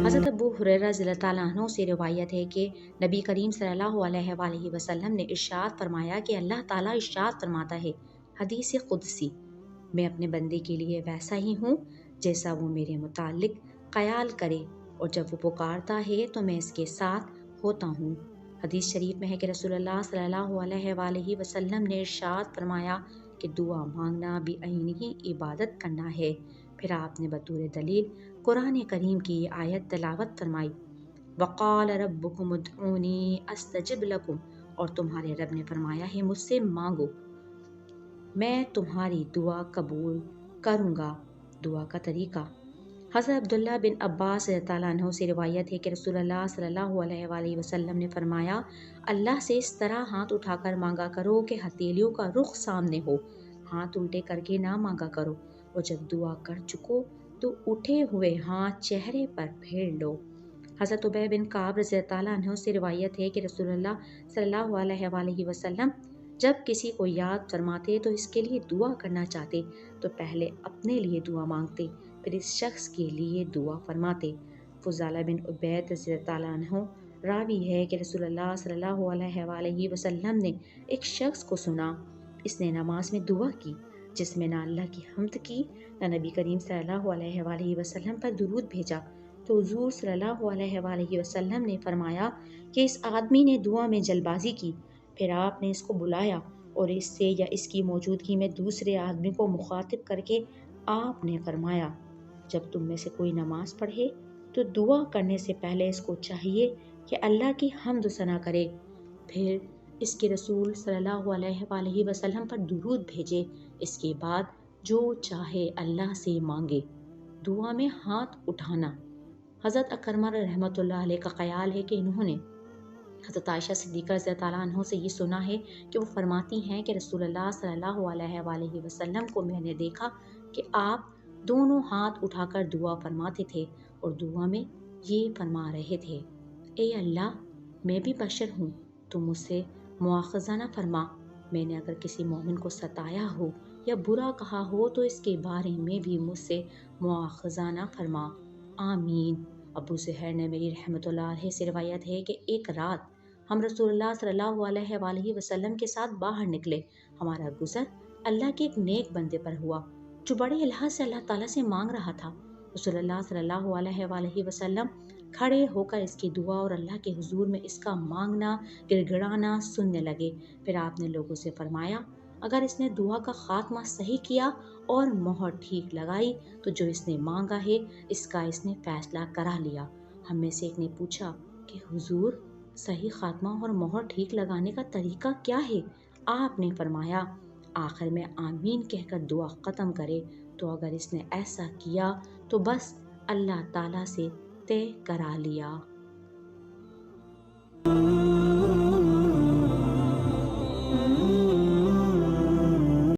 حضرت ابو ہریرہ رضی اللہ تعالیٰ عنہ سے روایت ہے کہ نبی کریم صلی اللہ علیہ وآلہ وسلم نے ارشاد فرمایا کہ اللہ تعالیٰ ارشاد فرماتا ہے، حدیث قدسی، میں اپنے بندے کے لیے ویسا ہی ہوں جیسا وہ میرے متعلق خیال کرے، اور جب وہ پکارتا ہے تو میں اس کے ساتھ ہوتا ہوں۔ حدیث شریف میں ہے کہ رسول اللہ صلی اللہ علیہ وآلہ وسلم نے ارشاد فرمایا کہ دعا مانگنا بعینہ عبادت کرنا ہے۔ پھر آپ نے بطور دلیل قرآن کریم کی یہ آیت تلاوت فرمائی، وقال ربکم ادعونی استجب لکم، اور تمہارے رب نے فرمایا ہے مجھ سے مانگو، میں تمہاری دعا قبول کروں گا۔ دعا کا طریقہ، حضرت عبداللہ بن عباس رضی اللہ عنہ سے روایت ہے کہ رسول اللہ صلی اللہ علیہ وآلہ وسلم نے فرمایا، اللہ سے اس طرح ہاتھ اٹھا کر مانگا کرو کہ ہتھیلیوں کا رخ سامنے ہو، ہاتھ الٹے کر کے نہ مانگا کرو، اور جب دعا کر چکو تو اٹھے ہوئے ہاتھ چہرے پر پھیر لو۔ حضرت ابی بن کعب رضی اللہ عنہ سے روایت ہے کہ رسول اللہ صلی اللہ علیہ وآلہ وسلم جب کسی کو یاد فرماتے تو اس کے لیے دعا کرنا چاہتے تو پہلے اپنے لیے دعا مانگتے، پھر اس شخص کے لیے دعا فرماتے۔ فضالہ بن عبید رضی اللہ عنہ راوی ہے کہ رسول اللہ صلی اللہ علیہ وآلہ وسلم نے ایک شخص کو سنا، اس نے نماز میں دعا کی جس میں نہ اللہ کی حمد کی نہ نبی کریم صلی اللہ علیہ وآلہ وسلم پر درود بھیجا، تو حضور صلی اللہ علیہ وآلہ وسلم نے فرمایا کہ اس آدمی نے دعا میں جلد بازی کی۔ پھر آپ نے اس کو بلایا اور اس سے یا اس کی موجودگی میں دوسرے آدمی کو مخاطب کر کے آپ نے فرمایا، جب تم میں سے کوئی نماز پڑھے تو دعا کرنے سے پہلے اس کو چاہیے کہ اللہ کی حمد و ثنا کرے، پھر اس کے رسول صلی اللہ علیہ وآلہ وسلم پر درود بھیجے، اس کے بعد جو چاہے اللہ سے مانگے۔ دعا میں ہاتھ اٹھانا، حضرت اکرمہ رحمۃ اللہ علیہ کا خیال ہے کہ انہوں نے حضرت عائشہ صدیقہ رضی اللہ عنہ سے یہ سنا ہے کہ وہ فرماتی ہیں کہ رسول اللہ صلی اللہ علیہ وآلہ وسلم کو میں نے دیکھا کہ آپ دونوں ہاتھ اٹھا کر دعا فرماتے تھے اور دعا میں یہ فرما رہے تھے، اے اللہ، میں بھی بشر ہوں، تو مجھ سے مواخذہ نہ فرما، میں نے اگر کسی مومن کو ستایا ہو یا برا کہا ہو تو اس کے بارے میں بھی مجھ سے مواخذہ نہ فرما، آمین۔ ابو زہر نے میری رحمۃ اللہ علیہ سے روایت ہے کہ ایک رات ہم رسول اللہ صلی اللہ علیہ وآلہ وسلم کے ساتھ باہر نکلے، ہمارا گزر اللہ کے ایک نیک بندے پر ہوا جو بڑے الحاظ سے اللہ تعالیٰ سے مانگ رہا تھا۔ رسول اللہ صلی اللہ علیہ وآلہ وسلم کھڑے ہو کر اس کی دعا اور اللہ کے حضور میں اس کا مانگنا گڑ گڑانا سننے لگے۔ پھر آپ نے لوگوں سے فرمایا، اگر اس نے دعا کا خاتمہ صحیح کیا اور مہر ٹھیک لگائی تو جو اس نے مانگا ہے اس کا اس نے فیصلہ کرا لیا۔ ہم میں سے ایک نے پوچھا کہ حضور، صحیح خاتمہ اور مہر ٹھیک لگانے کا طریقہ کیا ہے؟ آپ نے فرمایا، آخر میں آمین کہہ کر دعا ختم کرے، تو اگر اس نے ایسا کیا تو بس اللہ تعالیٰ سے طے کرا لیا۔